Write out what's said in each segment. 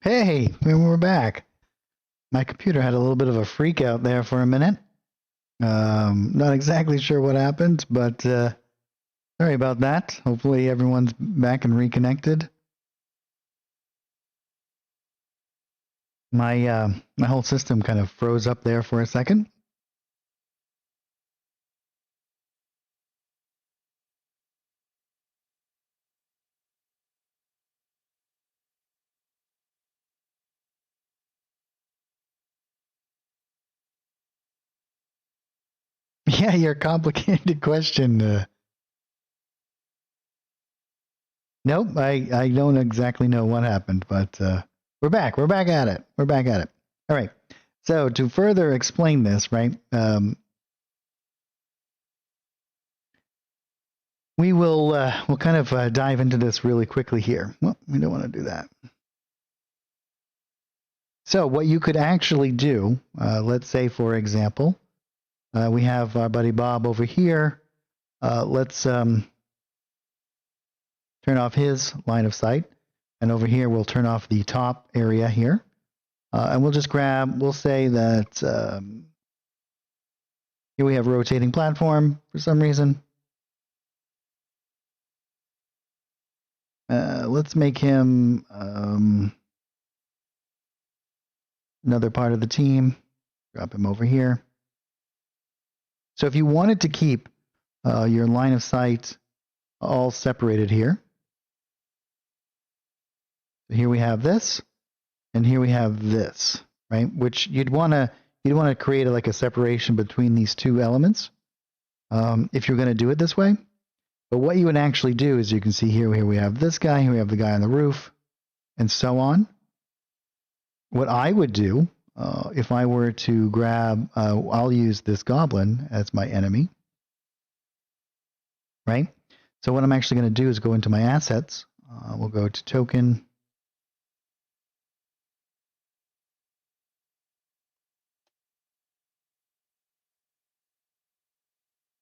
Hey, we're back. My computer had a little bit of a freak out there for a minute. Not exactly sure what happened, but sorry about that. Hopefully everyone's back and reconnected. My whole system kind of froze up there for a second. Yeah, your complicated question. Nope, I don't exactly know what happened, but we're back. We're back at it. We're back at it. All right. So to further explain this, right? We'll kind of dive into this really quickly here. Well, we don't want to do that. So what you could actually do, let's say for example, we have our buddy Bob over here. Let's turn off his line of sight, and over here we'll turn off the top area here, and we'll just grab. We'll say that here we have rotating platform for some reason. Let's make him another part of the team. Drop him over here. So if you wanted to keep your line of sight all separated here, here we have this, and here we have this, right? Which you'd want to create like a separation between these two elements if you're going to do it this way. But what you would actually do is you can see here we have this guy, here we have the guy on the roof, and so on. What I would do if I were to grab, I'll use this goblin as my enemy, right? So what I'm actually going to do is go into my assets. We'll go to token.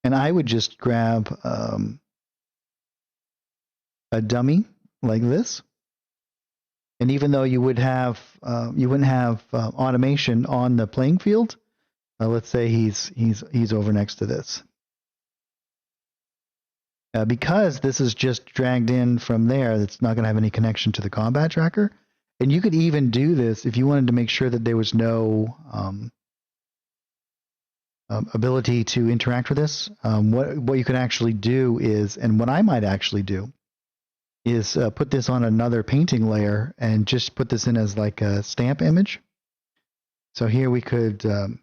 And I would just grab a dummy like this. And even though you wouldn't have automation on the playing field, let's say he's over next to this. Because this is just dragged in from there, it's not going to have any connection to the combat tracker. And you could even do this if you wanted to make sure that there was no ability to interact with this. What you could actually do is, and what I might actually do, is put this on another painting layer and just put this in as like a stamp image. So here we could and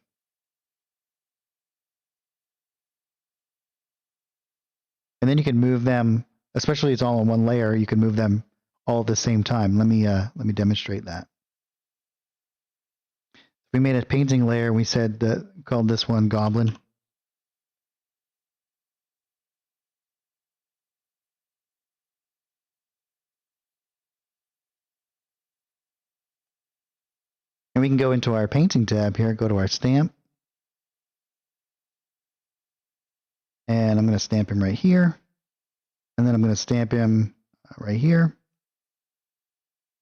then you can move them, especially it's all on one layer, you can move them all at the same time. Let me demonstrate that. We made a painting layer, we said called this one Goblin. And we can go into our painting tab here, go to our stamp. And I'm going to stamp him right here. And then I'm going to stamp him right here.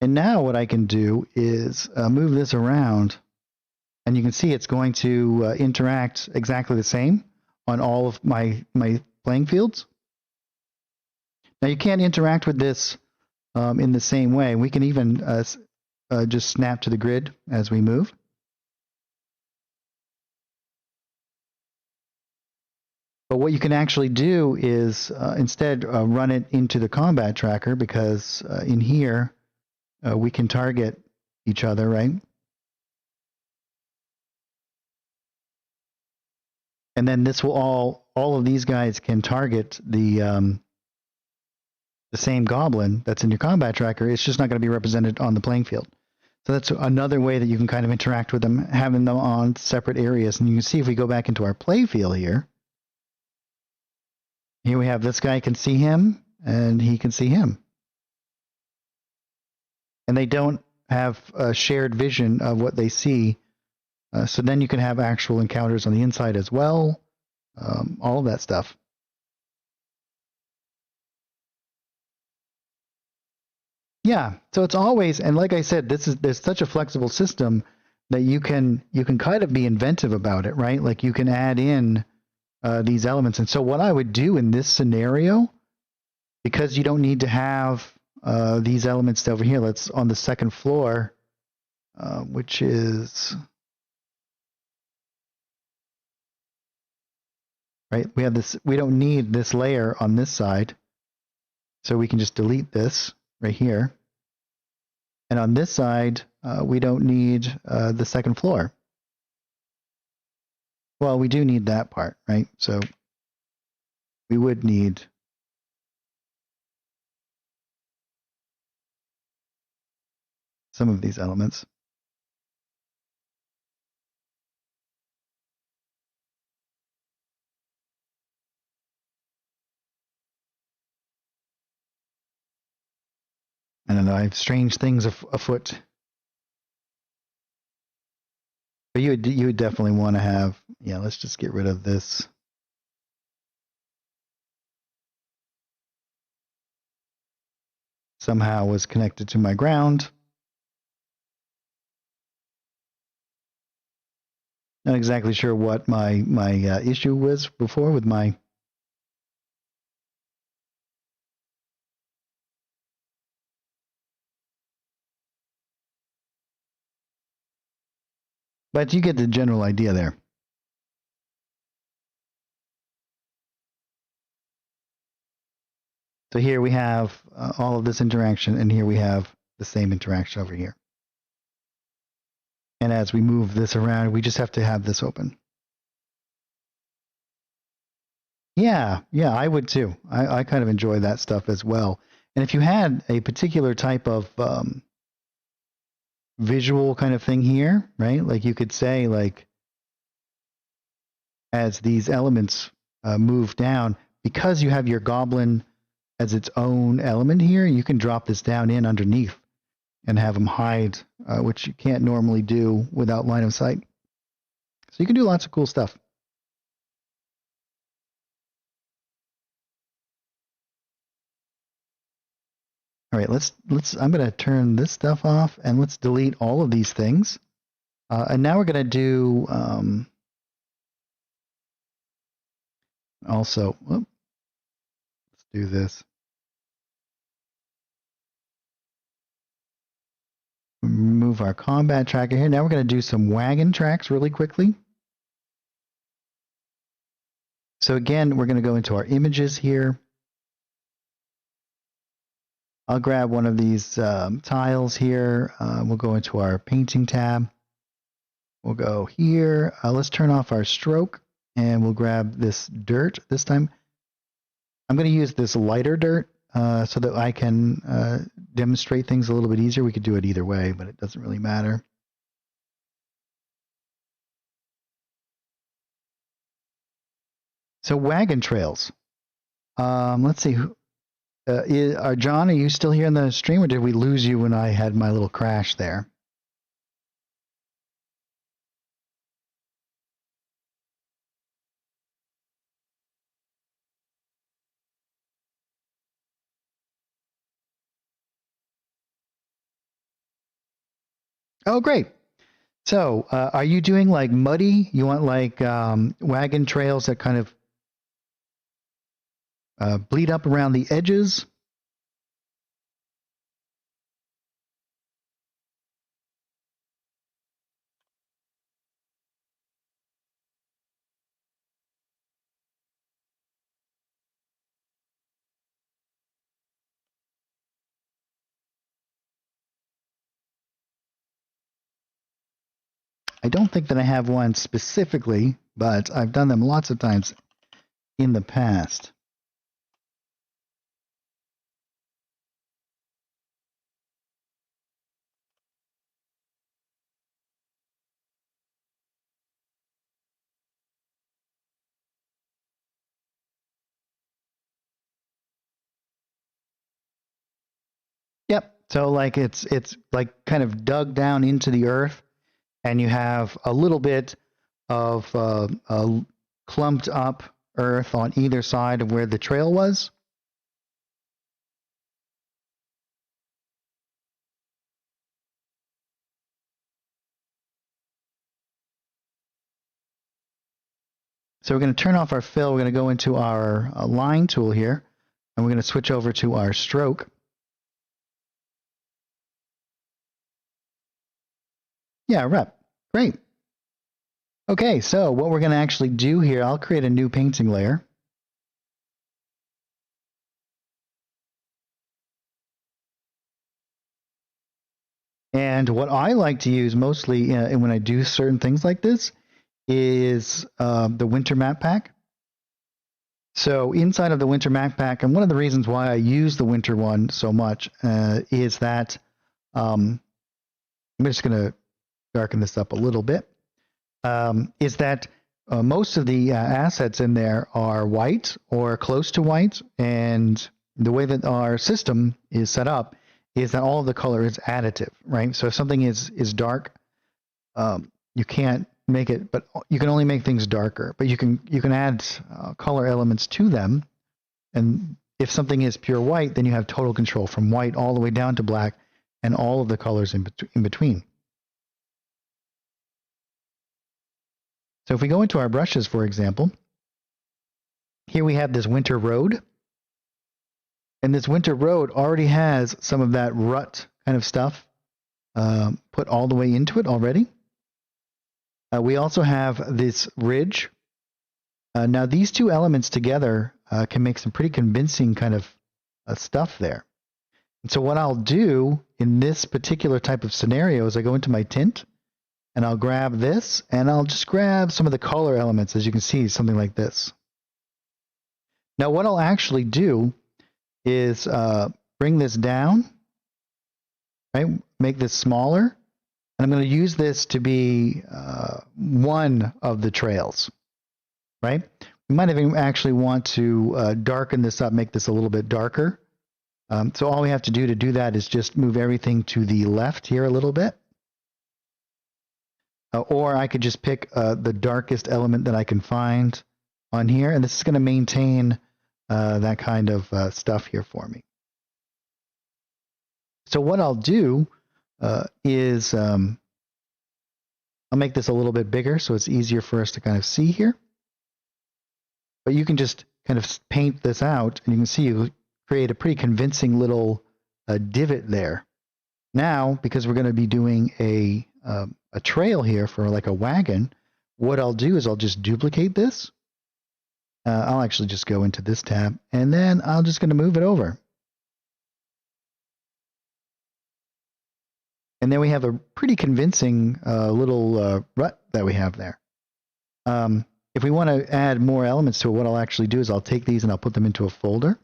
And now what I can do is move this around. And you can see it's going to interact exactly the same on all of my playing fields. Now you can't interact with this in the same way. We can even just snap to the grid as we move. But what you can actually do is instead run it into the combat tracker, because in here we can target each other, right? And then this will all of these guys can target the same goblin that's in your combat tracker. It's just not going to be represented on the playing field. So that's another way that you can kind of interact with them, having them on separate areas. And you can see if we go back into our play field here, here we have this guy can see him, and he can see him. And they don't have a shared vision of what they see. So then you can have actual encounters on the inside as well, all of that stuff. Yeah, so it's always, and like I said, there's such a flexible system that you can kind of be inventive about it, right? Like you can add in these elements. And so what I would do in this scenario, because you don't need to have these elements over here, let's on the second floor, which is right. We have this. We don't need this layer on this side, so we can just delete this right here. And on this side, we don't need the second floor. Well, we do need that part, right? So we would need some of these elements. I don't know. I have strange things afoot. But you would definitely want to have. Yeah, let's just get rid of this. Somehow was connected to my ground. Not exactly sure what my issue was before with my. But you get the general idea there. So here we have all of this interaction, and here we have the same interaction over here. And as we move this around, we just have to have this open. Yeah, I would too. I kind of enjoy that stuff as well. And if you had a particular type of visual kind of thing here, right? Like you could say, like, as these elements move down, because you have your goblin as its own element here, you can drop this down in underneath and have them hide, which you can't normally do without line of sight. So you can do lots of cool stuff. All right, I'm going to turn this stuff off and let's delete all of these things. And now we're going to do also, let's do this. Move our combat tracker here. Now we're going to do some wagon tracks really quickly. So again, we're going to go into our images here. I'll grab one of these tiles here. We'll go into our painting tab. We'll go here. Let's turn off our stroke and we'll grab this dirt this time. I'm going to use this lighter dirt so that I can demonstrate things a little bit easier. We could do it either way, but it doesn't really matter. So wagon trails. Let's see. John, are you still here in the stream, or did we lose you when I had my little crash there? Oh, great. So, are you doing like muddy? You want like wagon trails that kind of bleed up around the edges? I don't think that I have one specifically, but I've done them lots of times in the past. Yep. So like it's like kind of dug down into the earth, and you have a little bit of clumped up earth on either side of where the trail was. So we're going to turn off our fill. We're going to go into our line tool here, and we're going to switch over to our stroke. Yeah, rep. Great. Okay, so what we're going to actually do here, I'll create a new painting layer. And what I like to use mostly when I do certain things like this is the winter map pack. So inside of the winter map pack, and one of the reasons why I use the winter one so much is that I'm just going to darken this up a little bit, is that most of the assets in there are white or close to white, and the way that our system is set up is that all of the color is additive, right? So if something is dark, you can't make it, but you can only make things darker. But you can add color elements to them, and if something is pure white, then you have total control from white all the way down to black, and all of the colors in between. So if we go into our brushes, for example, here we have this winter road. And this winter road already has some of that rut kind of stuff put all the way into it already. We also have this ridge. Now these two elements together can make some pretty convincing kind of stuff there. And so what I'll do in this particular type of scenario is I go into my tint, and I'll grab this, and I'll just grab some of the color elements, as you can see, something like this. Now what I'll actually do is bring this down, right? Make this smaller, and I'm going to use this to be one of the trails, right? We might even actually want to darken this up, make this a little bit darker. So all we have to do that is just move everything to the left here a little bit. Or I could just pick the darkest element that I can find on here, and this is going to maintain that kind of stuff here for me. So what I'll do is I'll make this a little bit bigger so it's easier for us to kind of see here. But you can just kind of paint this out, and you can see you create a pretty convincing little divot there. Now, because we're going to be doing a trail here for like a wagon, what I'll do is I'll just duplicate this. I'll actually just go into this tab, and then I'm just going to move it over. And then we have a pretty convincing little rut that we have there. If we want to add more elements to it, what I'll actually do is I'll take these and I'll put them into a folder.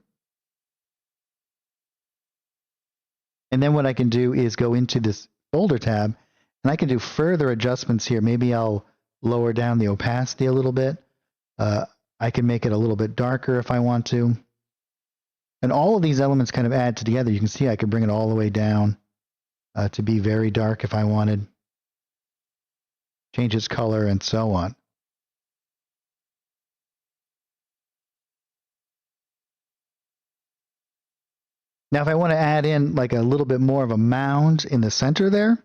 And then what I can do is go into this folder tab, and I can do further adjustments here. Maybe I'll lower down the opacity a little bit. I can make it a little bit darker if I want to. And all of these elements kind of add together. You can see I could bring it all the way down to be very dark if I wanted. Change its color and so on. Now if I want to add in like a little bit more of a mound in the center there,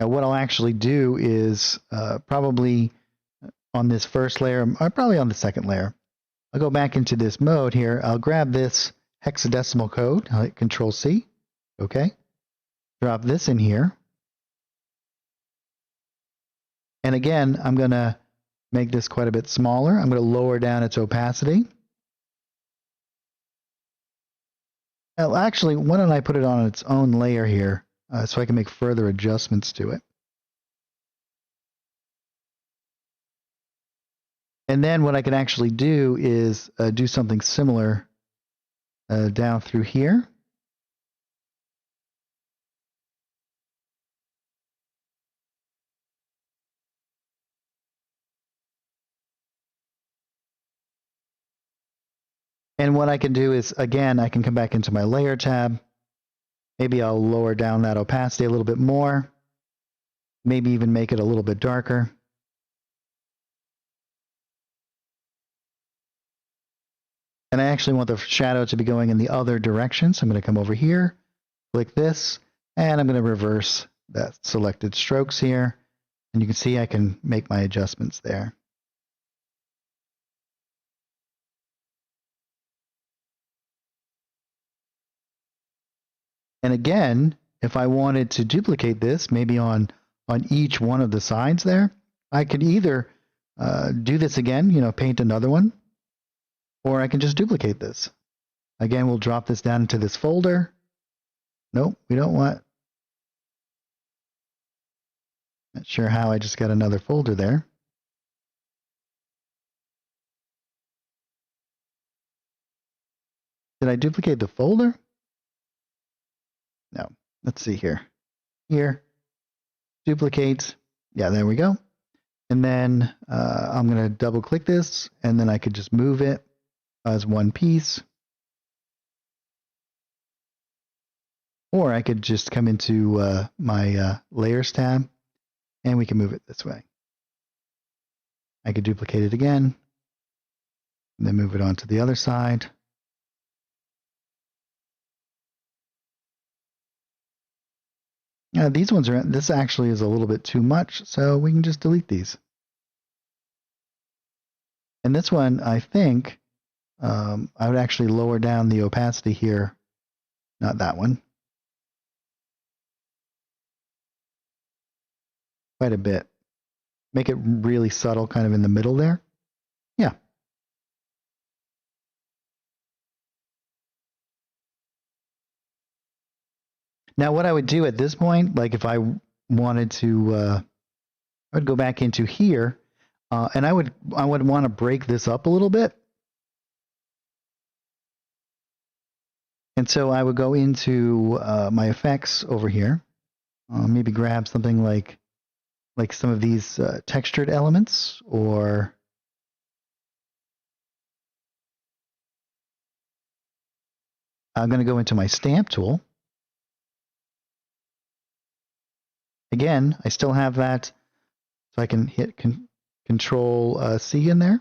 now what I'll actually do is probably on this first layer, or probably on the second layer, I'll go back into this mode here. I'll grab this hexadecimal code, I'll hit Control-C, okay? Drop this in here. And again, I'm going to make this quite a bit smaller. I'm going to lower down its opacity. Well, actually, why don't I put it on its own layer here so I can make further adjustments to it. And then what I can actually do is do something similar down through here. And what I can do is, again, I can come back into my layer tab. Maybe I'll lower down that opacity a little bit more. Maybe even make it a little bit darker. And I actually want the shadow to be going in the other direction. So I'm going to come over here, click this, and I'm going to reverse that selected strokes here. And you can see I can make my adjustments there. And again, if I wanted to duplicate this, maybe on each one of the sides there, I could either do this again, paint another one, or I can just duplicate this. Again, we'll drop this down into this folder. Nope, we don't want. Not sure how I just got another folder there. Did I duplicate the folder? No. Let's see here. Here, duplicate. Yeah, there we go. And then I'm going to double click this, and then I could just move it as one piece. Or I could just come into my layers tab, and we can move it this way. I could duplicate it again, and then move it on to the other side. These ones are, this actually is a little bit too much, so we can just delete these. And this one, I think, I would actually lower down the opacity here, not that one, quite a bit. Make it really subtle, kind of in the middle there. Yeah. Now, what I would do at this point, like if I wanted to, I would go back into here, and I would want to break this up a little bit. And so I would go into my effects over here, maybe grab something like some of these textured elements, or I'm going to go into my stamp tool. Again, I still have that, so I can hit Control C in there.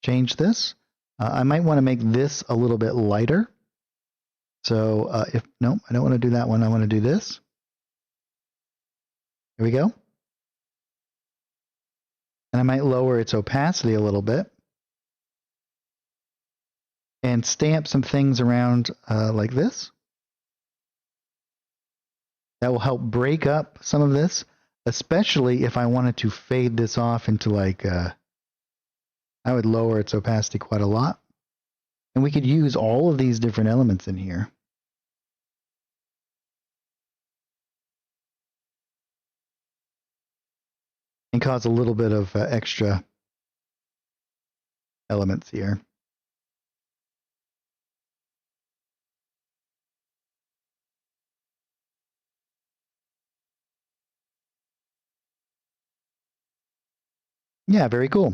Change this. I might want to make this a little bit lighter. So no, I don't want to do that one. I want to do this. Here we go. And I might lower its opacity a little bit. And stamp some things around like this. That will help break up some of this, especially if I wanted to fade this off into like, I would lower its opacity quite a lot. And we could use all of these different elements in here. And cause a little bit of extra elements here. Yeah, very cool.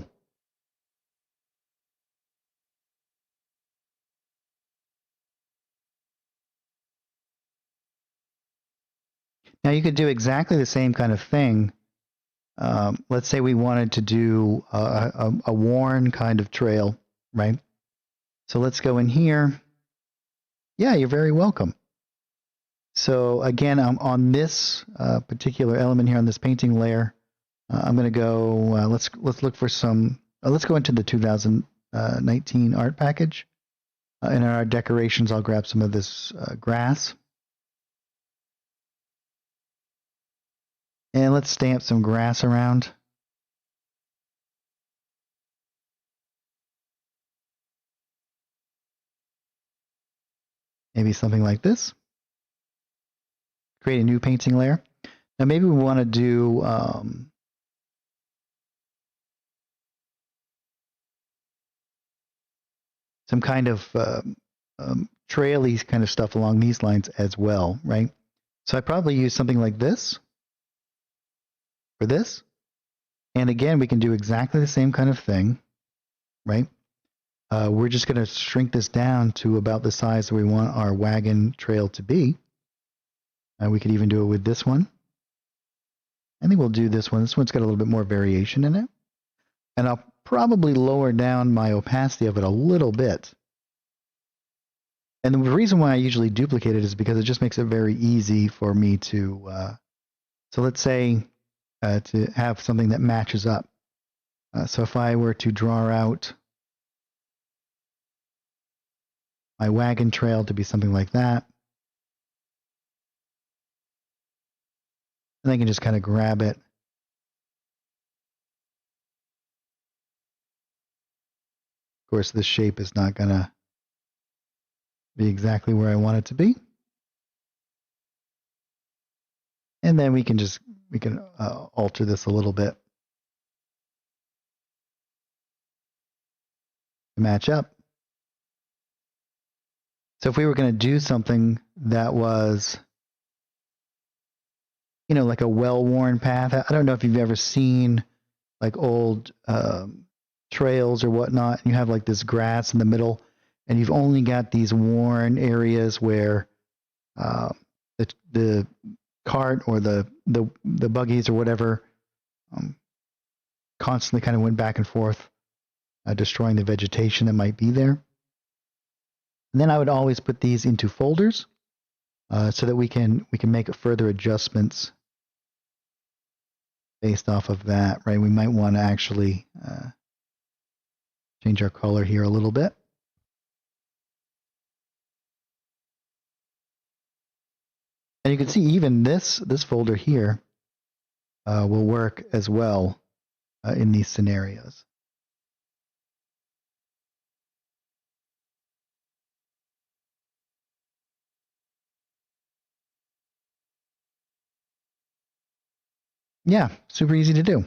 Now you could do exactly the same kind of thing. Let's say we wanted to do a worn kind of trail, right? So let's go in here. Yeah, you're very welcome. So again, I'm on this particular element here on this painting layer. I'm going to go, let's look for some, let's go into the 2019 art package. In our decorations, I'll grab some of this grass. And let's stamp some grass around. Maybe something like this. Create a new painting layer. Now maybe we want to do some kind of trail-y kind of stuff along these lines as well, right? So I probably use something like this for this. And again, we can do exactly the same kind of thing, right? We're just going to shrink this down to about the size that we want our wagon trail to be. We could even do it with this one. I think we'll do this one. This one's got a little bit more variation in it. And I'll probably lower down my opacity of it a little bit. And the reason why I usually duplicate it is because it just makes it very easy for me to, so let's say to have something that matches up. So if I were to draw out my wagon trail to be something like that, And I can just kind of grab it. Of course, this shape is not going to be exactly where I want it to be. And then we can alter this a little bit to match up. So if we were going to do something that was, you know, like a well-worn path, I don't know if you've ever seen like old trails or whatnot, and you have like this grass in the middle, and you've only got these worn areas where the cart or the buggies or whatever constantly kind of went back and forth, destroying the vegetation that might be there. And then I would always put these into folders so that we can make further adjustments based off of that, right? We might want to actually change our color here a little bit. And you can see even this folder here will work as well in these scenarios. Yeah, super easy to do.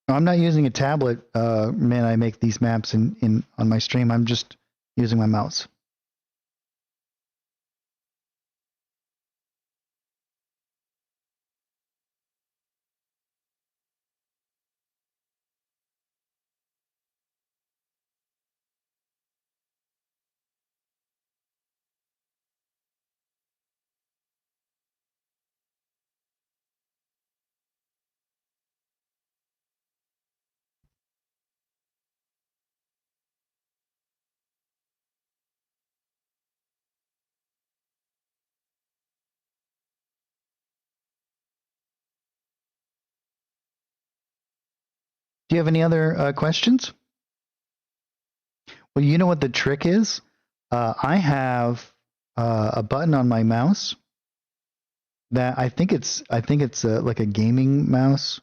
I'm not using a tablet, man. I make these maps on my stream. I'm just using my mouse. Do you have any other questions? Well, you know what the trick is? I have a button on my mouse that I think it's like a gaming mouse,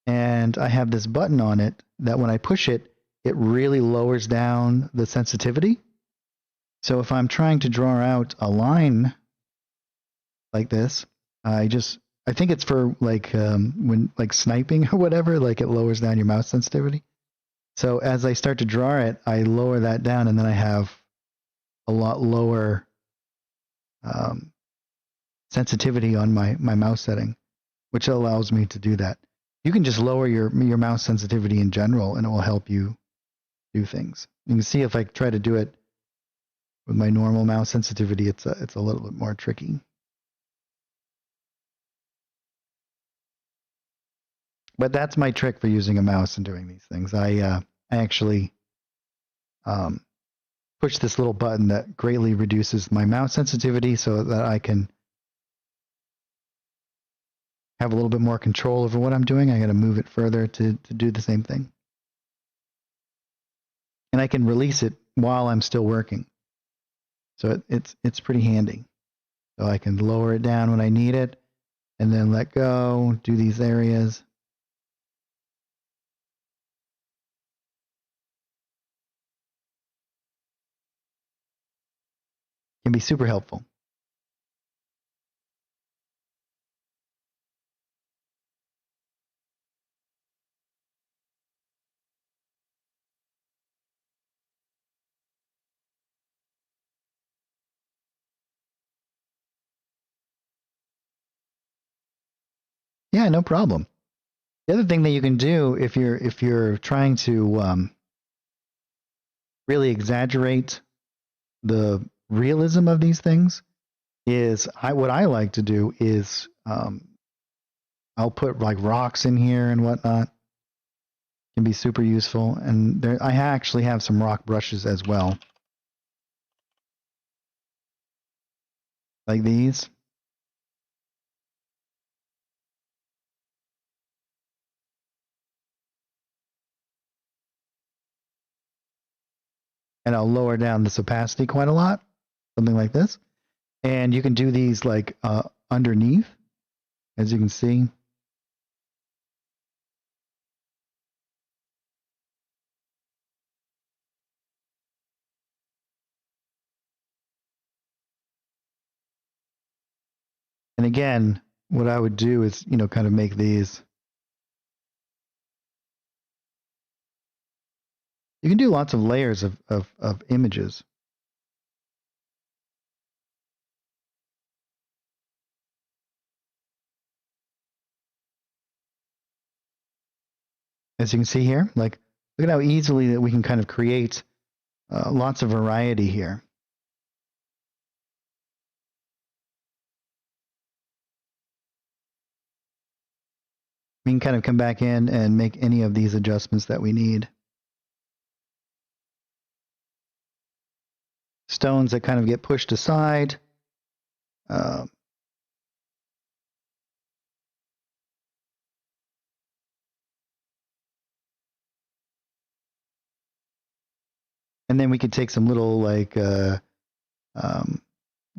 and I have this button on it that when I push it, it really lowers down the sensitivity. So if I'm trying to draw out a line like this, I think it's for like when like sniping or whatever, like it lowers down your mouse sensitivity. So as I start to draw it, I lower that down, and then I have a lot lower sensitivity on my mouse setting, which allows me to do that. You can just lower your mouse sensitivity in general, and it will help you do things. You can see if I try to do it with my normal mouse sensitivity, it's a little bit more tricky. But that's my trick for using a mouse and doing these things. I actually push this little button that greatly reduces my mouse sensitivity so that I can have a little bit more control over what I'm doing. I got to move it further to do the same thing. And I can release it while I'm still working. So it's pretty handy. So I can lower it down when I need it and then let go, do these areas. Can be super helpful. Yeah, no problem. The other thing that you can do if you're trying to really exaggerate the realism of these things is what I like to do is I'll put like rocks in here and whatnot. Can be super useful, and I actually have some rock brushes as well, like these. And I'll lower down this opacity quite a lot, something like this. And you can do these like underneath, as you can see. And again, what I would do is, kind of make these. You can do lots of layers of images. As you can see here, like, look at how easily that we can kind of create lots of variety here. We can kind of come back in and make any of these adjustments that we need. Stones that kind of get pushed aside. And then we could take some little like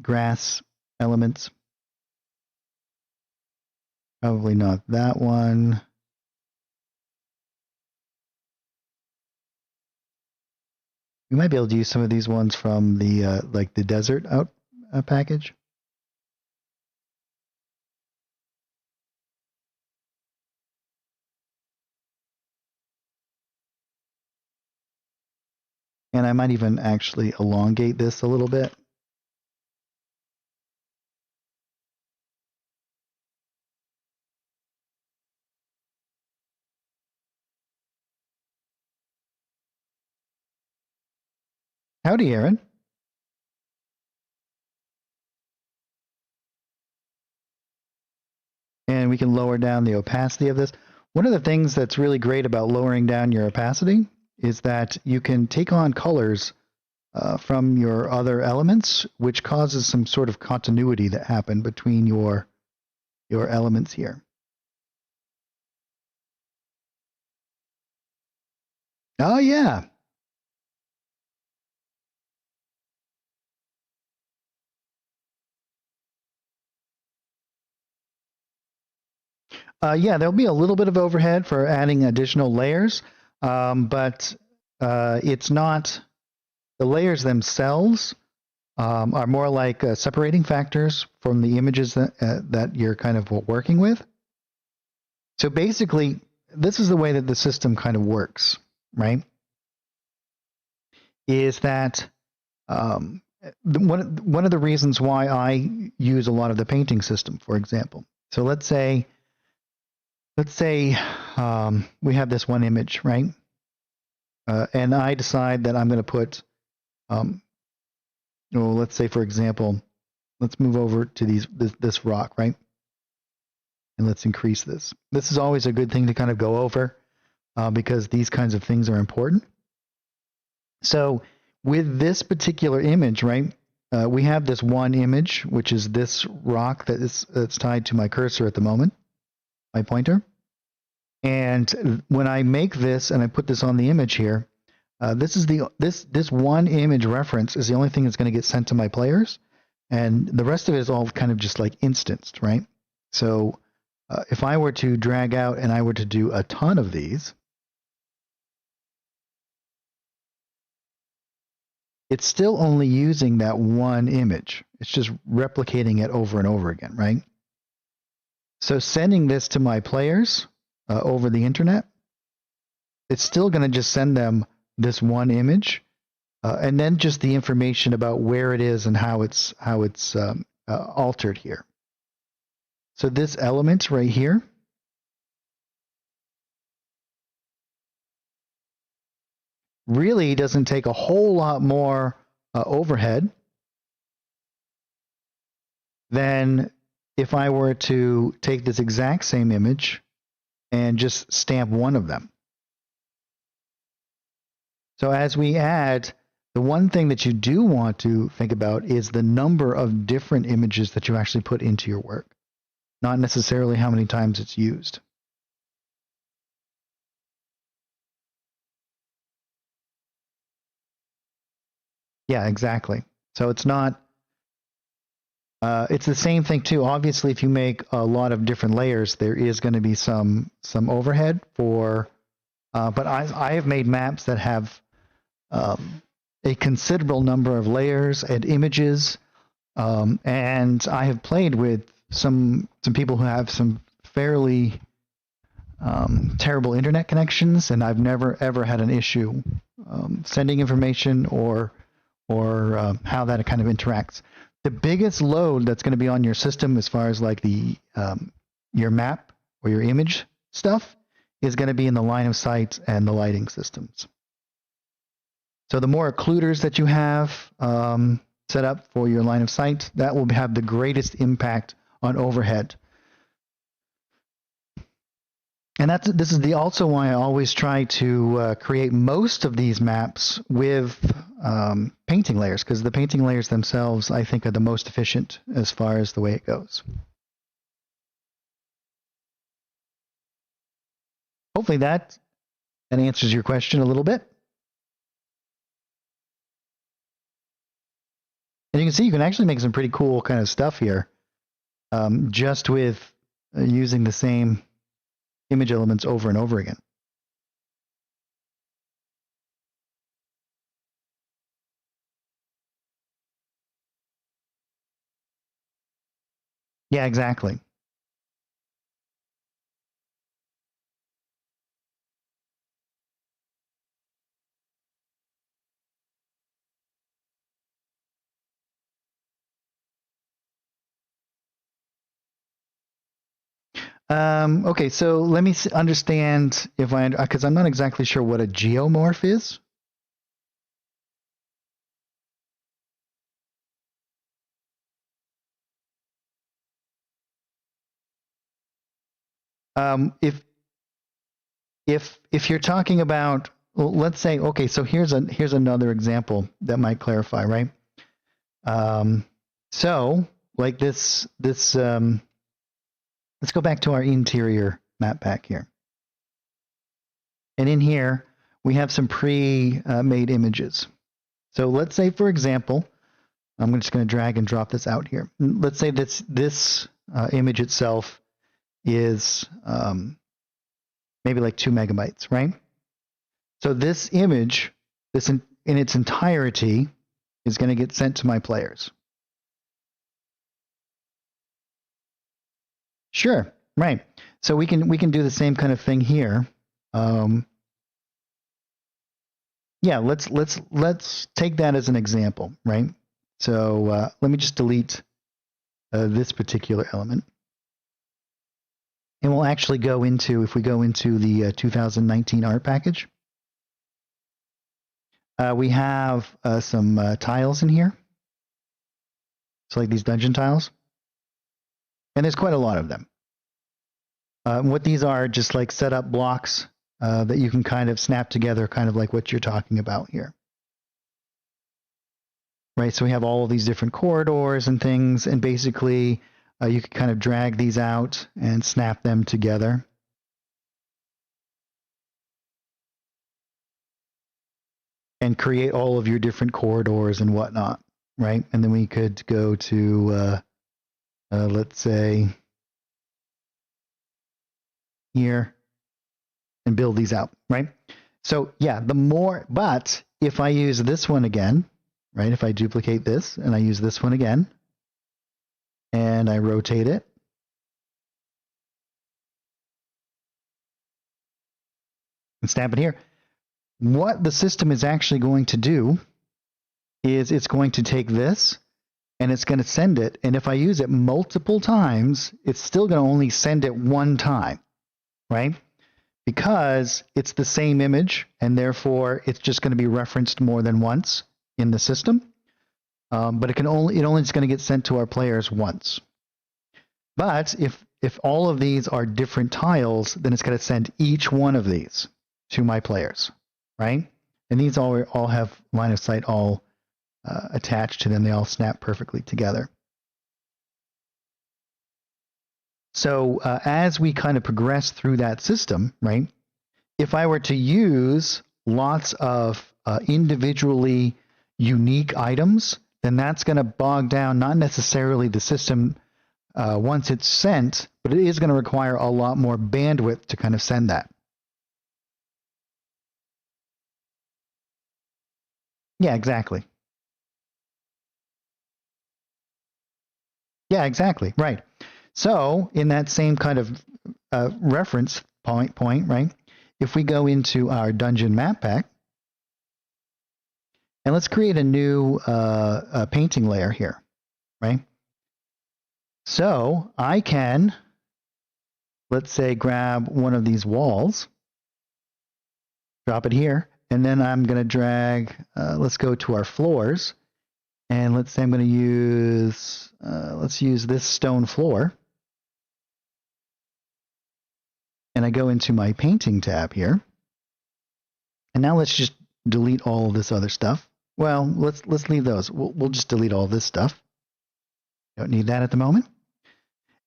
grass elements. Probably not that one. We might be able to use some of these ones from the like the desert out package. And I might even actually elongate this a little bit. Howdy, Aaron. And we can lower down the opacity of this. One of the things that's really great about lowering down your opacity is that you can take on colors from your other elements, which causes some sort of continuity that happen between your elements here. Oh yeah. Yeah, there'll be a little bit of overhead for adding additional layers, but it's not, the layers themselves are more like separating factors from the images that you're kind of working with. So basically, this is the way that the system kind of works, right? Is that one of the reasons why I use a lot of the painting system, for example. So let's say we have this one image, right? And I decide that I'm going to put, well, let's say, for example, let's move over to this rock, right? And let's increase this. This is always a good thing to kind of go over because these kinds of things are important. So with this particular image, right, we have this one image, which is this rock that's tied to my cursor at the moment, my pointer. And when I make this and I put this on the image here, this one image reference is the only thing that's going to get sent to my players, and the rest of it is all kind of just like instanced, right? So if I were to drag out and I were to do a ton of these, it's still only using that one image. It's just replicating it over and over again, right? So sending this to my players over the internet, it's still going to just send them this one image, and then just the information about where it is and how it's altered here. So this element right here really doesn't take a whole lot more overhead than if I were to take this exact same image and just stamp one of them. So as we add, the one thing that you do want to think about is the number of different images that you actually put into your work, not necessarily how many times it's used. Yeah, exactly. So it's not It's the same thing too. Obviously, if you make a lot of different layers, there is going to be some overhead for. But I have made maps that have a considerable number of layers and images, and I have played with some people who have some fairly terrible internet connections, and I've never ever had an issue sending information or how that kind of interacts. The biggest load that's going to be on your system, as far as like the your map or your image stuff, is going to be in the line of sight and the lighting systems. So the more occluders that you have set up for your line of sight, that will have the greatest impact on overhead. And this is also why I always try to create most of these maps with painting layers, because the painting layers themselves, I think, are the most efficient as far as the way it goes. Hopefully that answers your question a little bit. And you can see you can actually make some pretty cool kind of stuff here just with using the same image elements over and over again. Yeah, exactly. Okay, so let me understand if because I'm not exactly sure what a geomorph is. If you're talking about, well, let's say, okay, so here's another example that might clarify, right? So like this let's go back to our interior map pack here. And in here, we have some pre-made images. So let's say, for example, I'm just going to drag and drop this out here. Let's say this image itself is maybe like 2 megabytes, right? So this image, in its entirety, is going to get sent to my players. Sure, right. So we can do the same kind of thing here. Yeah, let's take that as an example, right? So let me just delete this particular element. And we'll actually go into, if we go into the 2019 art package, we have some tiles in here. So like these dungeon tiles. And there's quite a lot of them. What these are, just like setup blocks that you can kind of snap together, kind of like what you're talking about here. Right, so we have all of these different corridors and things, and basically you can kind of drag these out and snap them together. And create all of your different corridors and whatnot, right? And then we could go to, let's say, here and build these out, right? So yeah, but if I use this one again, right? If I duplicate this and I use this one again, and I rotate it, and stamp it here, what the system is actually going to do is it's going to take this and it's going to send it. And if I use it multiple times, it's still going to only send it one time, right? Because it's the same image, and therefore it's just going to be referenced more than once in the system. But it only is going to get sent to our players once. But if all of these are different tiles, then it's going to send each one of these to my players, right? And these all have line of sight all attached to them. They all snap perfectly together. So as we kind of progress through that system, right, if I were to use lots of individually unique items then that's going to bog down not necessarily the system once it's sent, but it is going to require a lot more bandwidth to kind of send that. Yeah, exactly. Yeah, exactly. Right. So in that same kind of reference point, right? If we go into our dungeon map pack, and let's create a new painting layer here, right? So I can, let's say, grab one of these walls, drop it here, and then I'm going to drag, let's go to our floors, and let's say I'm going to use, let's use this stone floor. And I go into my painting tab here. And now let's just delete all of this other stuff. Well, let's leave those. We'll just delete all this stuff. Don't need that at the moment.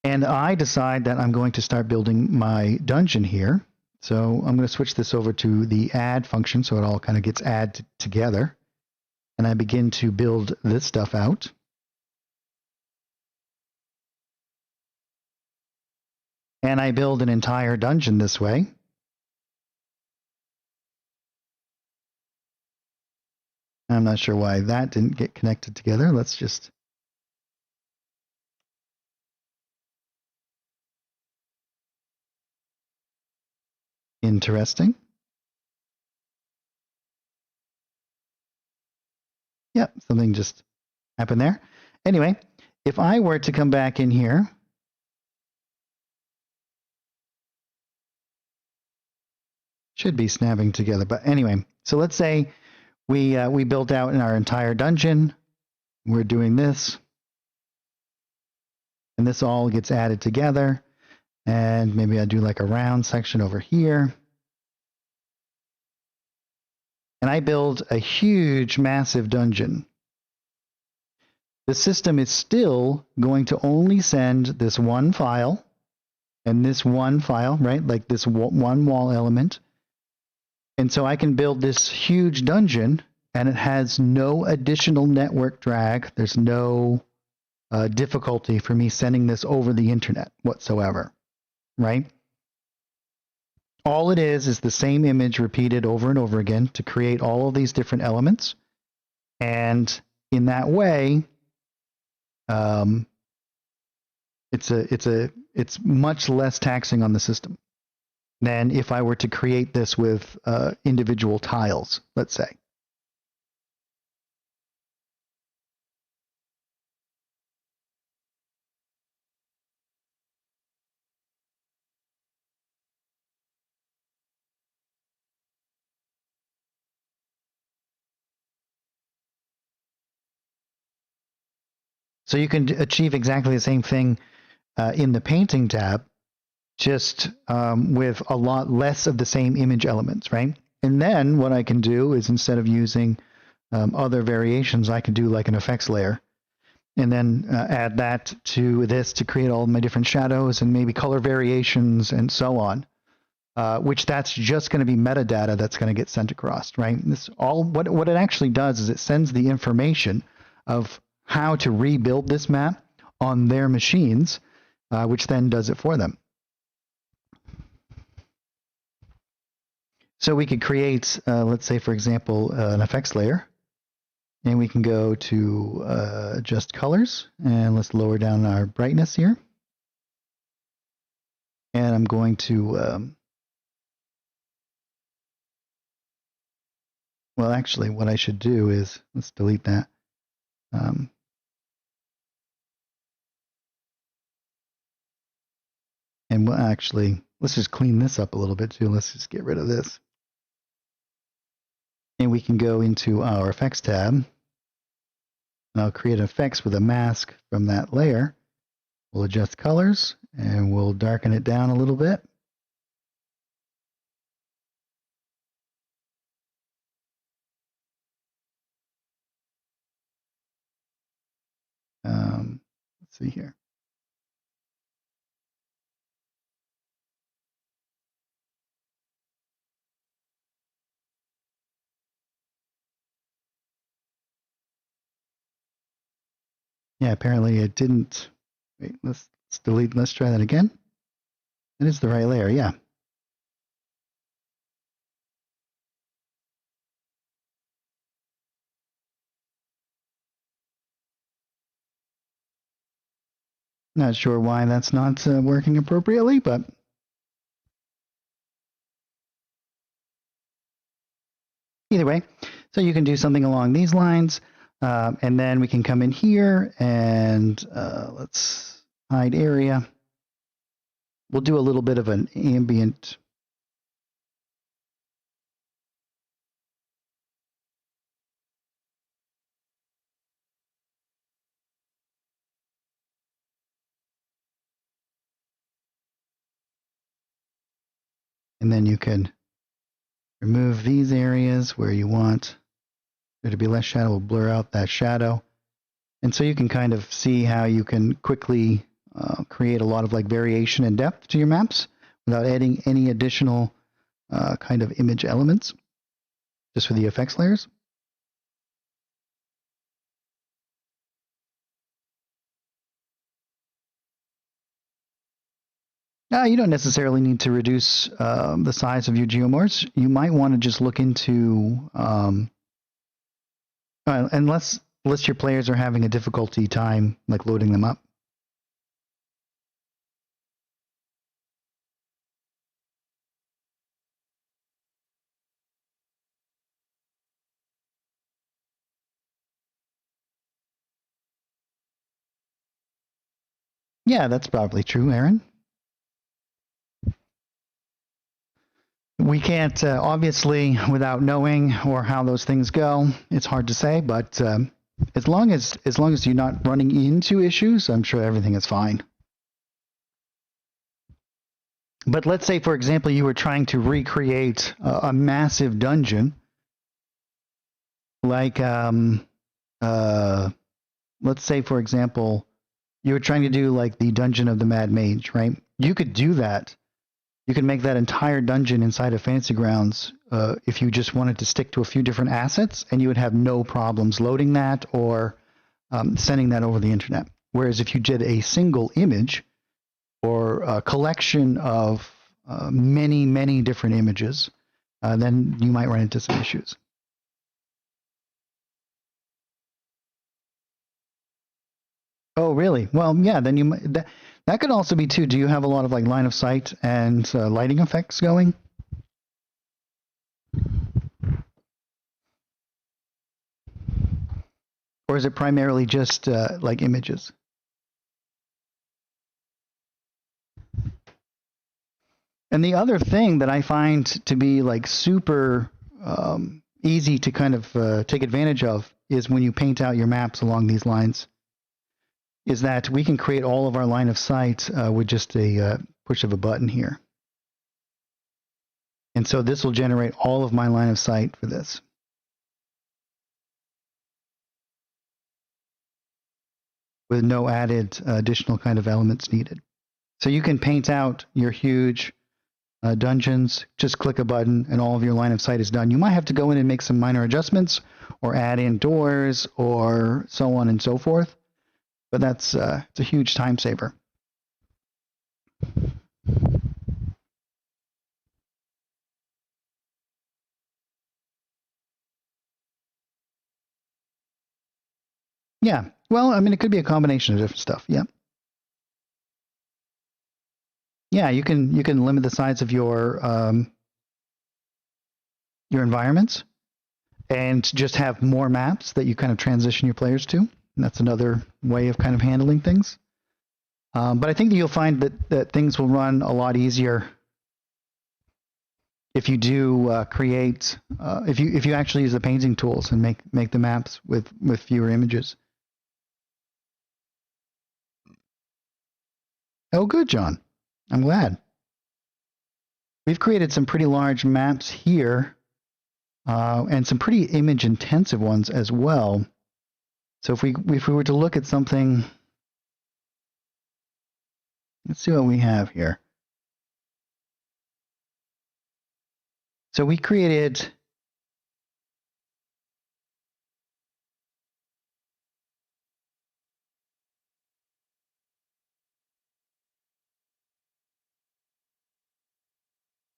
And I decide that I'm going to start building my dungeon here. So I'm going to switch this over to the add function so it all kind of gets added together. And I begin to build this stuff out. And I build an entire dungeon this way. I'm not sure why that didn't get connected together. Let's just... Interesting. Yep, something just happened there. Anyway, if I were to come back in here, should be snapping together. But anyway, so let's say we built out in our entire dungeon. We're doing this, and this all gets added together. And maybe I do like a round section over here. And I build a huge, massive dungeon. The system is still going to only send this one file and this one file, right? Like this one wall element. And so I can build this huge dungeon, and it has no additional network drag. There's no difficulty for me sending this over the internet whatsoever, right? All it is the same image repeated over and over again to create all of these different elements. And in that way, it's much less taxing on the system than if I were to create this with individual tiles, let's say. So you can achieve exactly the same thing in the painting tab, just with a lot less of the same image elements, right? And then what I can do is, instead of using other variations, I can do like an effects layer, and then add that to this to create all my different shadows and maybe color variations and so on, which that's just going to be metadata that's going to get sent across, right? This all what it actually does is it sends the information of how to rebuild this map on their machines, which then does it for them. So we could create, let's say, for example, an effects layer, and we can go to adjust colors, and let's lower down our brightness here. And I'm going to, well, actually, what I should do is, let's delete that. And we'll actually, let's just clean this up a little bit too. Let's just get rid of this. And we can go into our effects tab. And I'll create effects with a mask from that layer. We'll adjust colors, and we'll darken it down a little bit. Let's see here. Yeah, apparently it didn't. Wait, let's delete. Let's try that again. It is the right layer, yeah. Not sure why that's not working appropriately, but either way, so you can do something along these lines, and then we can come in here and let's hide area. We'll do a little bit of an ambient. And then you can remove these areas where you want there to be less shadow. We'll blur out that shadow. And so you can kind of see how you can quickly create a lot of like variation and depth to your maps without adding any additional kind of image elements, just for the effects layers. You don't necessarily need to reduce the size of your geomorphs. You might want to just look into, unless your players are having a difficulty time like loading them up. Yeah, that's probably true, Aaron. We can't, obviously, without knowing or how those things go, it's hard to say. But as long as you're not running into issues, I'm sure everything is fine. But let's say, for example, you were trying to recreate a massive dungeon, like let's say, for example, you were trying to do like the Dungeon of the Mad Mage, right? You could do that. You could make that entire dungeon inside of Fantasy Grounds if you just wanted to stick to a few different assets, and you would have no problems loading that or sending that over the internet. Whereas if you did a single image or a collection of many, many different images, then you might run into some issues. Oh, really? Well, yeah. Then you that could also be too. Do you have a lot of like line of sight and lighting effects going? Or is it primarily just like images? And the other thing that I find to be like super easy to kind of take advantage of is when you paint out your maps along these lines, is that we can create all of our line of sight with just a push of a button here. And so this will generate all of my line of sight for this. With no added additional kind of elements needed. So you can paint out your huge dungeons, just click a button and all of your line of sight is done. You might have to go in and make some minor adjustments or add in doors or so on and so forth, but that's it's a huge time saver. Yeah, well, I mean, it could be a combination of different stuff. Yeah. Yeah, you can limit the size of your environments and just have more maps that you kind of transition your players to. And that's another way of kind of handling things. But I think that you'll find that things will run a lot easier if you do create if you actually use the painting tools and make the maps with fewer images. Oh, good, John. I'm glad. We've created some pretty large maps here, and some pretty image intensive ones as well. So if we were to look at something, let's see what we have here. So we created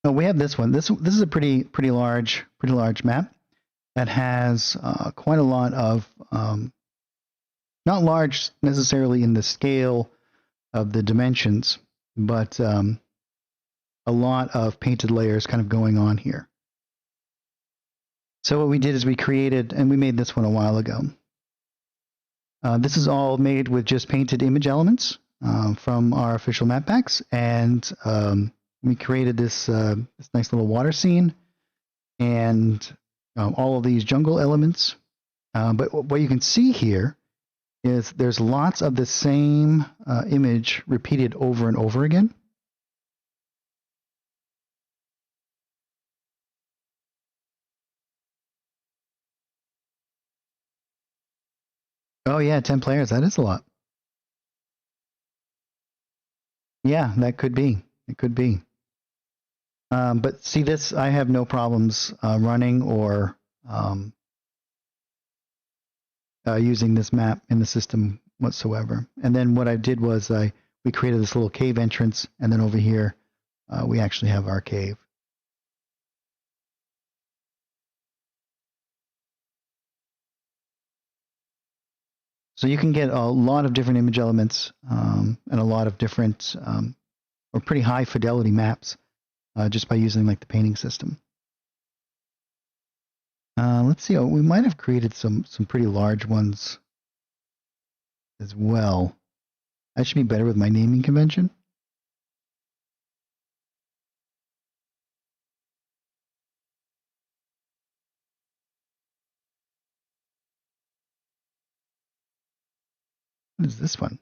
Oh, we have this one. This is a pretty large map that has quite a lot of not large necessarily in the scale of the dimensions, but a lot of painted layers kind of going on here. So what we did is we created, and we made this one a while ago. This is all made with just painted image elements from our official map packs, and we created this nice little water scene and all of these jungle elements. But what you can see here is there's lots of the same image repeated over and over again. Oh yeah, 10 players, that is a lot. Yeah, that could be. It could be. But see this, I have no problems running or using this map in the system whatsoever. And then what I did was we created this little cave entrance, and then over here we actually have our cave. So you can get a lot of different image elements and a lot of different or pretty high fidelity maps just by using like the painting system. Let's see. We might have created some pretty large ones as well. I should be better with my naming convention. What is this one?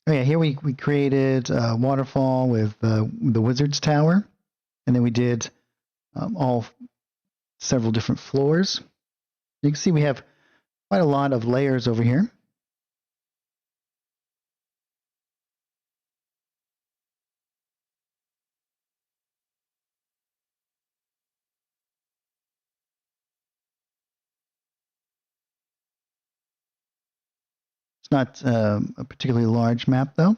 Oh yeah, here we created a waterfall with the wizard's tower, and then we did all several different floors. You can see we have quite a lot of layers over here. It's not a particularly large map though.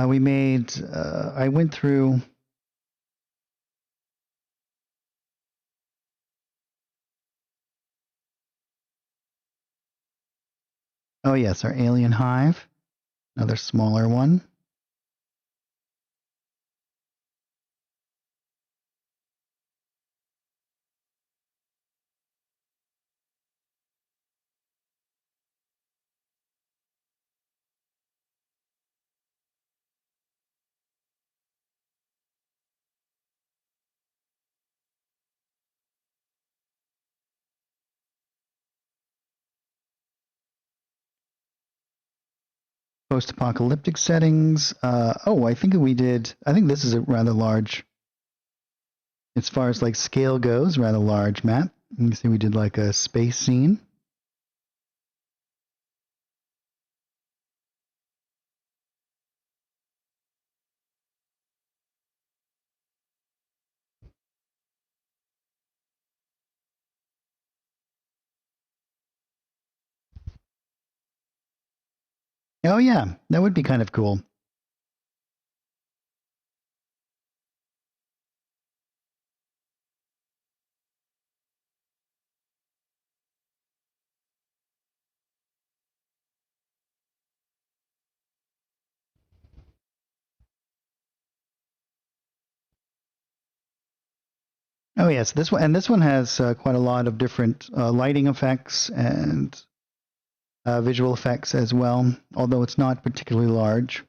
We made, I went through, oh yes, our alien hive, another smaller one. Post-apocalyptic settings. Oh, I think this is a rather large, as far as like scale goes, rather large map. You can see we did like a space scene. Oh yeah, that would be kind of cool. Oh yes, this one has quite a lot of different lighting effects and visual effects as well, although it's not particularly large.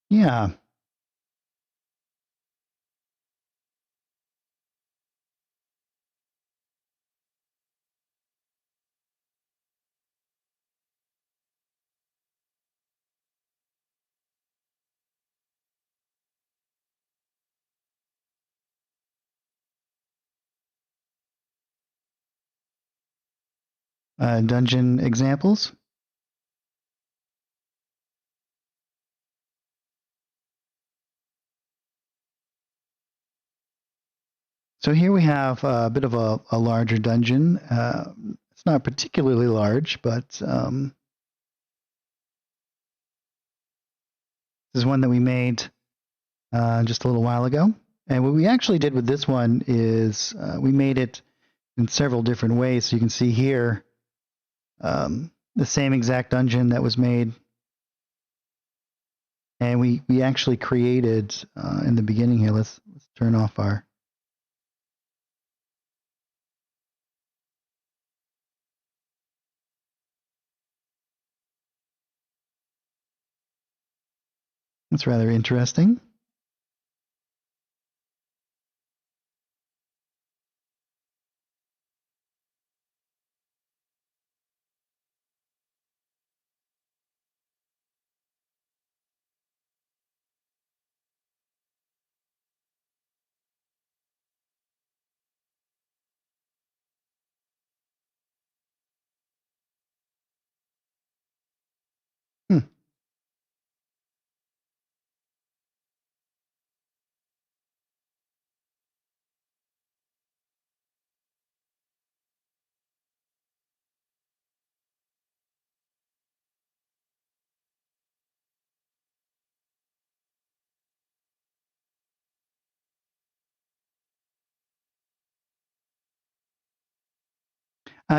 Yeah. dungeon examples. So here we have a bit of a larger dungeon. It's not particularly large, but this is one that we made just a little while ago. And what we actually did with this one is we made it in several different ways. So you can see here the same exact dungeon that was made. And we actually created in the beginning here, let's turn off our... That's rather interesting. Hmm.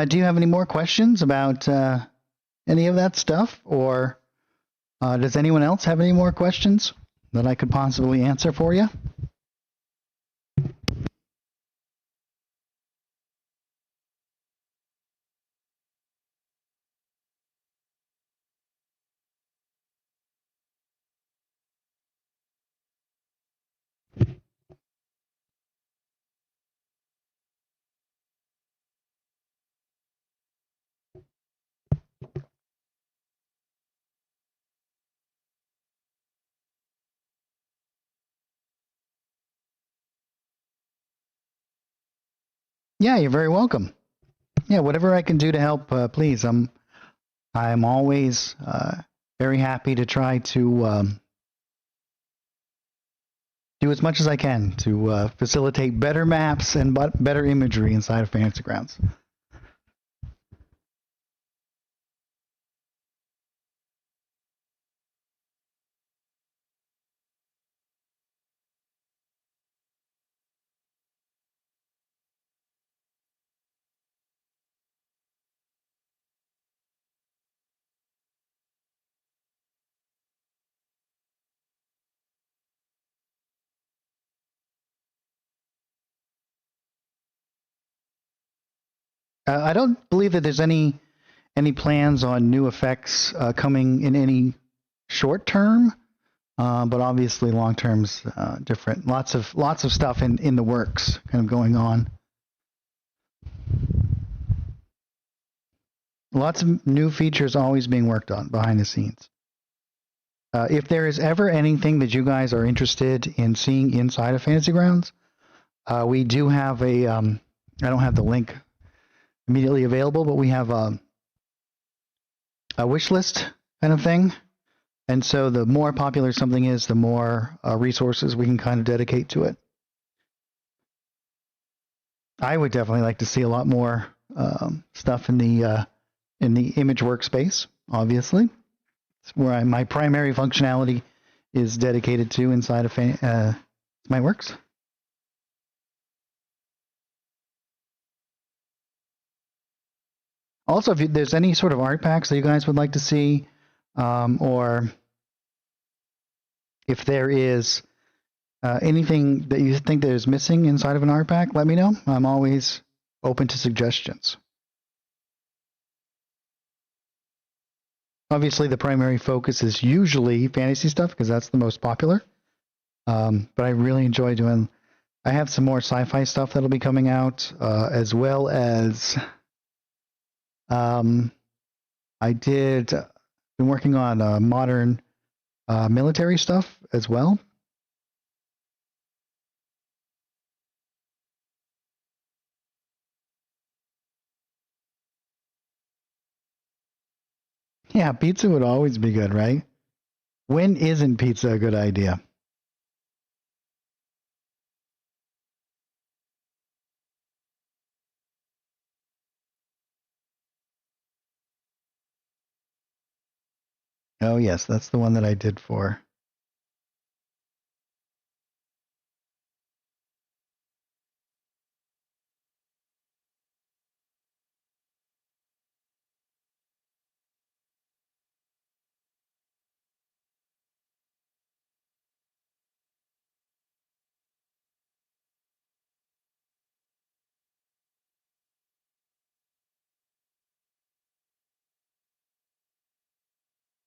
Do you have any more questions about any of that stuff? Or does anyone else have any more questions that I could possibly answer for you? Yeah, you're very welcome. Yeah, whatever I can do to help, please. I'm always very happy to try to do as much as I can to facilitate better maps and better imagery inside of Fantasy Grounds. I don't believe that there's any plans on new effects coming in any short term, but obviously long term's different. Lots of stuff in the works, kind of going on. Lots of new features always being worked on behind the scenes. If there is ever anything that you guys are interested in seeing inside of Fantasy Grounds, we do have a. I don't have the link immediately available, but we have a wish list kind of thing. And so the more popular something is, the more resources we can kind of dedicate to it. I would definitely like to see a lot more stuff in the image workspace. Obviously, it's where my primary functionality is dedicated to inside of SmiteWorks. Also, if there's any sort of art packs that you guys would like to see, or if there is anything that you think that is missing inside of an art pack, let me know. I'm always open to suggestions. Obviously, the primary focus is usually fantasy stuff because that's the most popular. But I really enjoy doing. I have some more sci-fi stuff that'll be coming out, as well as I did been working on modern military stuff as well. Yeah, pizza would always be good, right? When isn't pizza a good idea? Oh, yes, that's the one that I did for.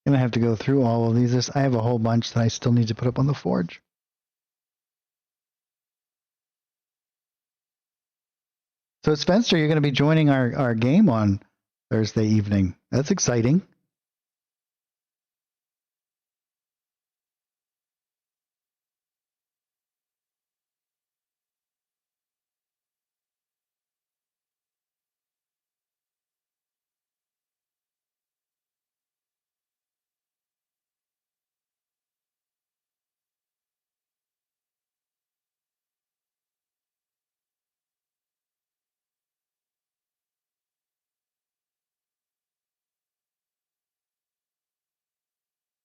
Gonna have to go through all of these. I have a whole bunch that I still need to put up on the forge. So Spencer, you're going to be joining our game on Thursday evening. That's exciting.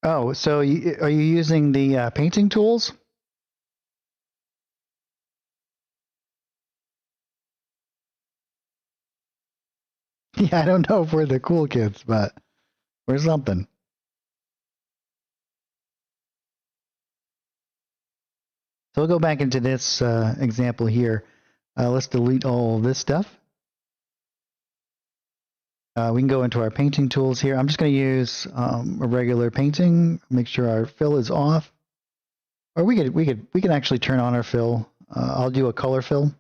Oh, so are you using the painting tools? Yeah, I don't know if we're the cool kids, but we're something. So we'll go back into this example here. Let's delete all this stuff. We can go into our painting tools here. I'm just going to use a regular painting. Make sure our fill is off, or we can actually turn on our fill. I'll do a color fill,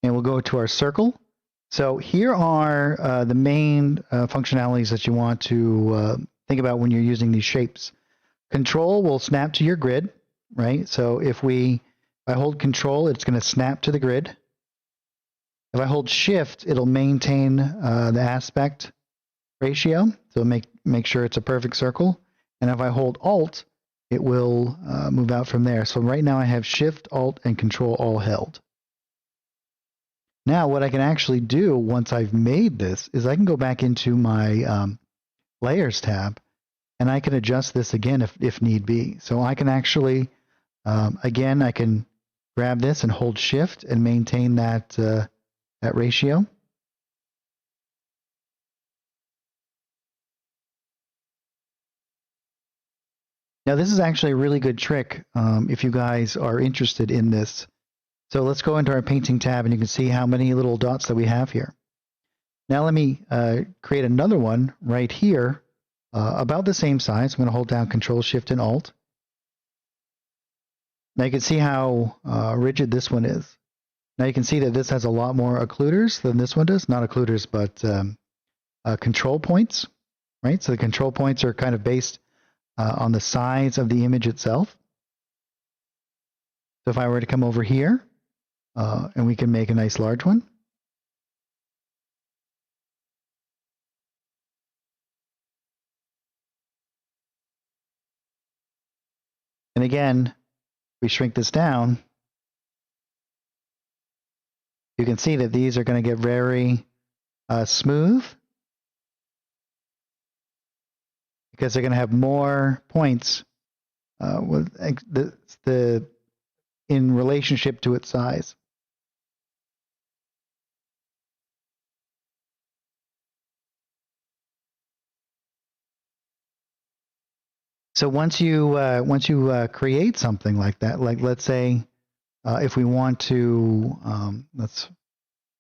and we'll go to our circle. So here are the main functionalities that you want to think about when you're using these shapes. Control will snap to your grid, right? So if I hold Control, it's going to snap to the grid. If I hold Shift, it'll maintain the aspect ratio, so make sure it's a perfect circle. And if I hold Alt, it will move out from there. So right now I have Shift, Alt, and Control all held. Now what I can actually do once I've made this is I can go back into my Layers tab, and I can adjust this again if need be. So I can actually, again, I can grab this and hold Shift and maintain that ratio. Now this is actually a really good trick if you guys are interested in this. So let's go into our painting tab, and you can see how many little dots that we have here. Now let me create another one right here, about the same size. I'm going to hold down Control, Shift, and Alt. Now you can see how rigid this one is. Now you can see that this has a lot more occluders than this one does. Not occluders, but control points, right? So the control points are kind of based on the size of the image itself. So if I were to come over here, and we can make a nice large one. And again, we shrink this down, you can see that these are going to get very smooth, because they're going to have more points with in relationship to its size. So once you create something like that, like let's say if we want to, let's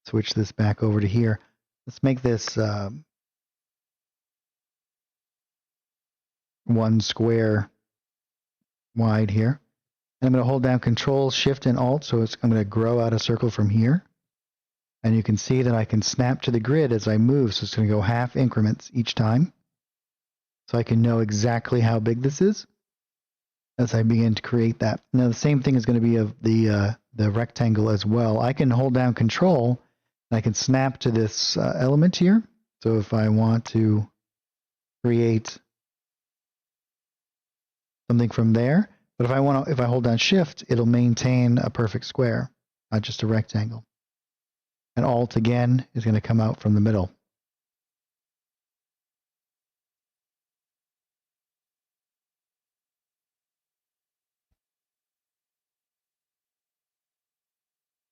switch this back over to here. Let's make this 1 square wide here. And I'm going to hold down Control, Shift, and Alt, so I'm going to grow out a circle from here. And you can see that I can snap to the grid as I move, so it's going to go half increments each time. So I can know exactly how big this is as I begin to create that. Now the same thing is going to be of the rectangle as well. I can hold down Control, and I can snap to this element here. So if I want to create something from there, but if I hold down Shift, it'll maintain a perfect square, not just a rectangle. And Alt again is going to come out from the middle.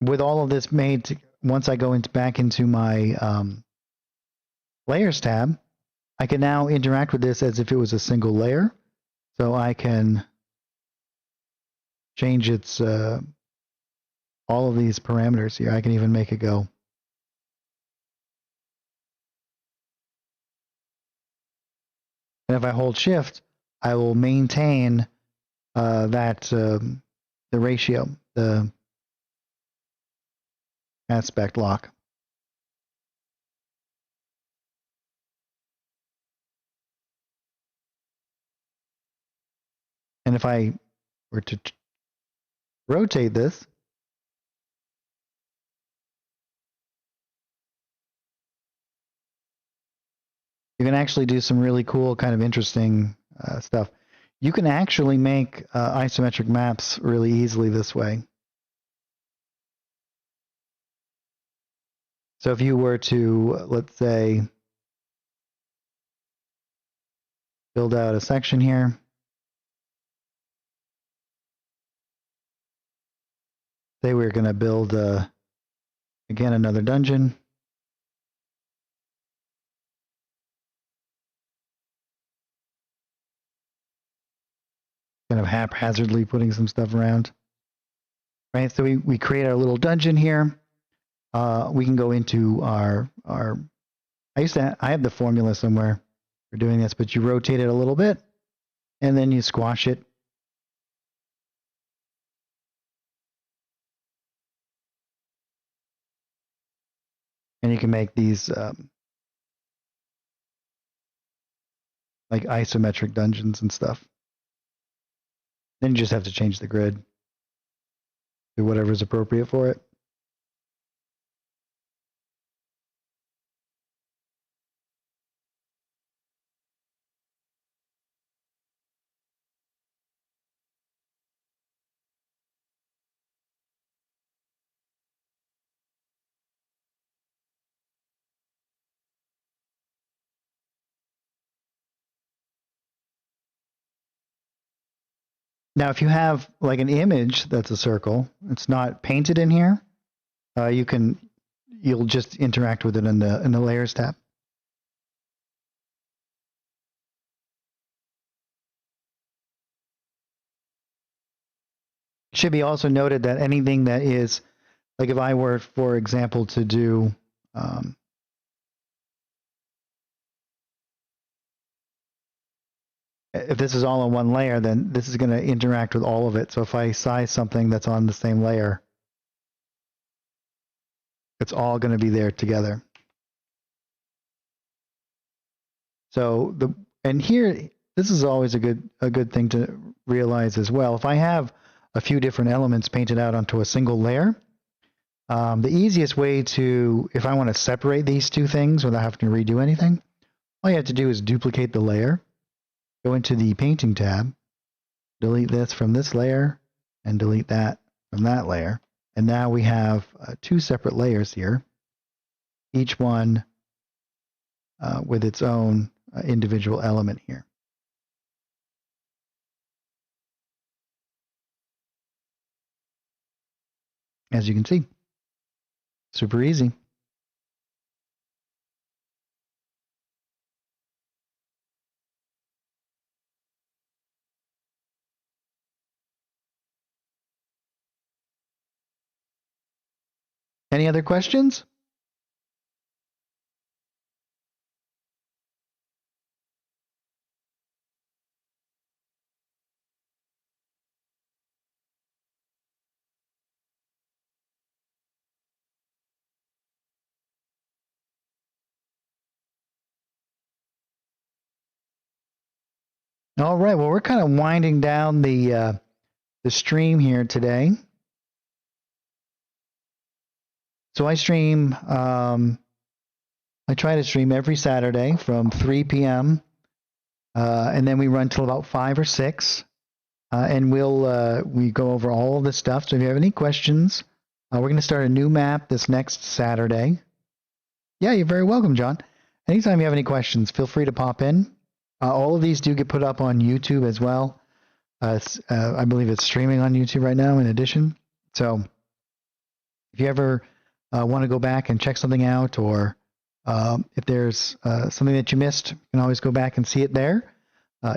With all of this made, once I go back into my Layers tab, I can now interact with this as if it was a single layer. So I can change its all of these parameters here. I can even make it go. And if I hold Shift, I will maintain the ratio, the aspect lock. And if I were to rotate this, you can actually do some really cool, kind of interesting stuff. You can actually make isometric maps really easily this way. So if you were to, let's say, build out a section here, say we're going to build, again, another dungeon. Kind of haphazardly putting some stuff around. Right, so we create our little dungeon here. We can go into our I have the formula somewhere for doing this, but you rotate it a little bit, and then you squash it. And you can make these like isometric dungeons and stuff. Then you just have to change the grid to whatever's appropriate for it. Now, if you have like an image that's a circle, it's not painted in here, you'll just interact with it in the Layers tab. It should be also noted that anything that is, like if I were, for example, to do if this is all on one layer, then this is going to interact with all of it. So if I size something that's on the same layer, it's all going to be there together. So and here, this is always a good thing to realize as well. If I have a few different elements painted out onto a single layer, the easiest way to, if I want to separate these two things without having to redo anything, all you have to do is duplicate the layer, go into the painting tab, delete this from this layer, and delete that from that layer. And now we have two separate layers here, each one with its own individual element here. As you can see, super easy. Any other questions? All right. Well, we're kind of winding down the stream here today. So I stream I try to stream every Saturday from 3 p.m. And then we run till about 5 or 6. And we go over all of this stuff. So if you have any questions, we're going to start a new map this next Saturday. Yeah, you're very welcome, John. Anytime you have any questions, feel free to pop in. All of these do get put up on YouTube as well. I believe it's streaming on YouTube right now in addition. So if you ever want to go back and check something out, or if there's something that you missed, you can always go back and see it there.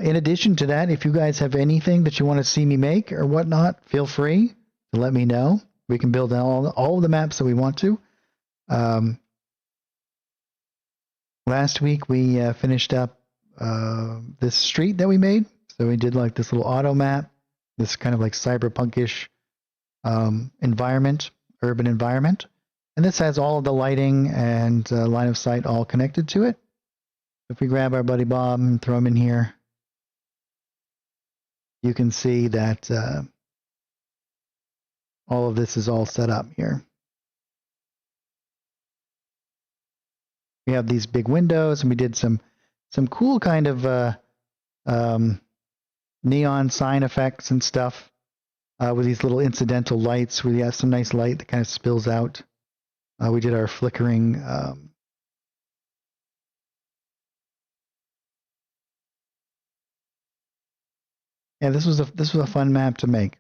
In addition to that, if you guys have anything that you want to see me make or whatnot, feel free to let me know. We can build all of the maps that we want to. Last week we finished up this street that we made. So we did like this little auto map, this kind of like cyberpunkish environment, urban environment. And this has all of the lighting and line of sight all connected to it. If we grab our buddy Bob and throw him in here, you can see that all of this is all set up here. We have these big windows, and we did some cool kind of neon sign effects and stuff with these little incidental lights. We have some nice light that kind of spills out. We did our flickering yeah, this was a fun map to make.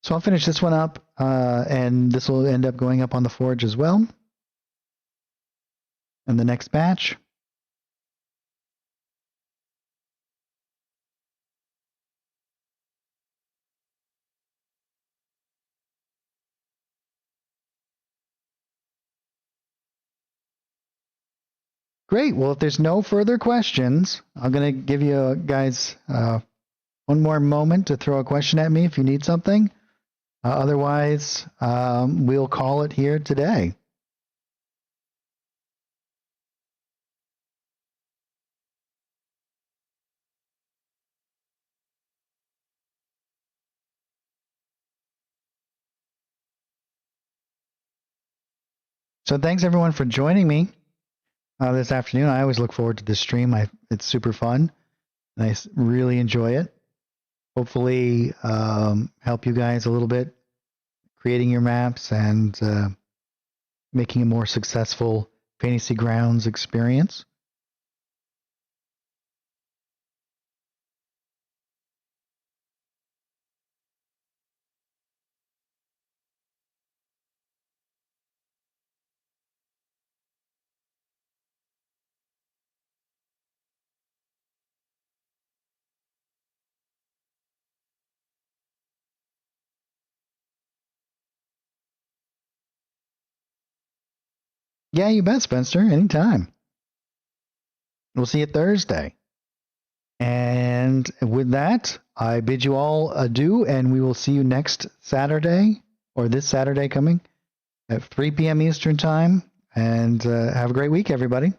So I'll finish this one up, and this will end up going up on the Forge as well. And the next batch. Great. Well, if there's no further questions, I'm going to give you guys one more moment to throw a question at me if you need something. Otherwise, we'll call it here today. So thanks everyone for joining me this afternoon. I always look forward to this stream. It's super fun. And I really enjoy it. Hopefully help you guys a little bit creating your maps and making a more successful Fantasy Grounds experience. Yeah, you bet, Spencer. Anytime. We'll see you Thursday. And with that, I bid you all adieu, and we will see you next Saturday, or this Saturday coming at 3 p.m. Eastern Time. And have a great week, everybody.